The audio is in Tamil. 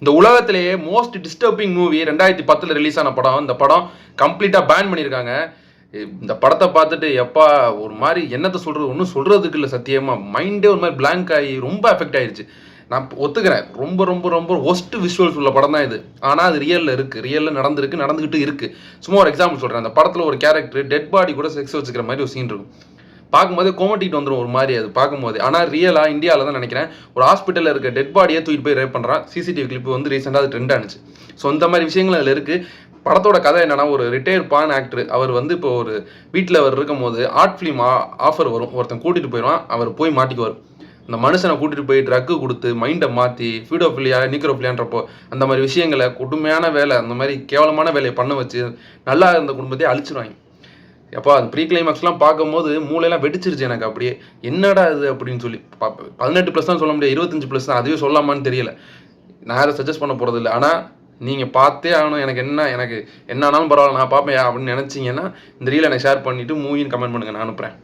இந்த உலகத்திலேயே மோஸ்ட் டிஸ்டர்பிங் மூவி 2010 ரிலீஸ் ஆன படம். இந்த படம் கம்ப்ளீட்டாக பேன் பண்ணியிருக்காங்க. இந்த படத்தை பார்த்துட்டு எப்பா ஒரு மாதிரி என்னத்தை சொல்கிறது, ஒன்றும் சொல்கிறதுக்கு இல்லை. சத்தியமாக மைண்டே ஒரு மாதிரி பிளாங்க் ஆகி ரொம்ப எஃபெக்ட் ஆயிடுச்சு. நான் ஒத்துக்கிறேன், ரொம்ப ரொம்ப ரொம்ப ஒஸ்ட் விஷுவல்ஸ் உள்ள படம் தான் இது. ஆனால் அது ரியலில் இருக்குது, ரியலில் நடந்துக்கிட்டு இருக்குது. சும்மா ஒரு எக்ஸாம்பிள் சொல்கிறேன். அந்த படத்தில் ஒரு கேரக்டர் டெட் பாடி கூட செக்ஸ் வச்சுக்கிற மாதிரி ஒரு சீன் இருக்கும். பார்க்கும்போதே கோமட்டிட்டு வந்துடும் ஒரு மாதிரி அது பார்க்கும்போது. ஆனால் ரியலாக இந்தியாவில் தான் நினைக்கிறேன் ஒரு ஹாஸ்பிட்டலில் இருக்க டெட் பாடியை தூக்கிட்டு போய் ரேப் பண்ணுறான். சிசிடிவி கிளிப் வந்து ரீசெண்டாக அது ட்ரெண்ட் ஆனிச்சு. ஸோ இந்த மாதிரி விஷயங்கள் அதில் இருக்குது. படத்தோட கதை என்னன்னா, ஒரு ரிட்டையர்ட் பான் ஆக்டர் அவர் வந்து இப்போ ஒரு வீட்டில் அவர் இருக்கும் போது ஆர்ட் ஃபிலிம் ஆஃபர் வரும். ஒருத்தன் கூட்டிகிட்டு போயிடுவான், அவர் போய் மாட்டிக்குவார். அந்த மனுஷனை கூட்டிகிட்டு போய் ட்ரக்கு கொடுத்து மைண்டை மாற்றி ஃபீடோஃபிலியா நிக்ரோஃபிலியான்றப்போ அந்த மாதிரி விஷயங்களை கொடுமையான வேலை, அந்த மாதிரி கேவலமான வேலையை பண்ண வச்சு நல்லா இருந்த குடும்பத்தையே அழிச்சிருவாங்க. எப்போ அது ப்ரீ கிளைமாக்ஸ்லாம் பார்க்கும்போது மூளையெல்லாம் வெடிச்சிருச்சு எனக்கு. அப்படியே என்னடா இது அப்படின்னு சொல்லி 18+ தான் சொல்ல முடியாது, 25+ தான். அதுவே சொல்லாமான்னு தெரியல. நான் யாரும் சஜஸ்ட் பண்ண போகிறது இல்லை. ஆனால் நீங்கள் பார்த்தே ஆகணும். எனக்கு என்ன ஆனாலும் பரவாயில்ல, நான் பார்ப்பேன் அப்படின்னு நினச்சிங்கன்னா இந்த ரீலை எனக்கு ஷேர் பண்ணிவிட்டு மூவின்னு கமெண்ட் பண்ணுங்கள், நான் அனுப்புகிறேன்.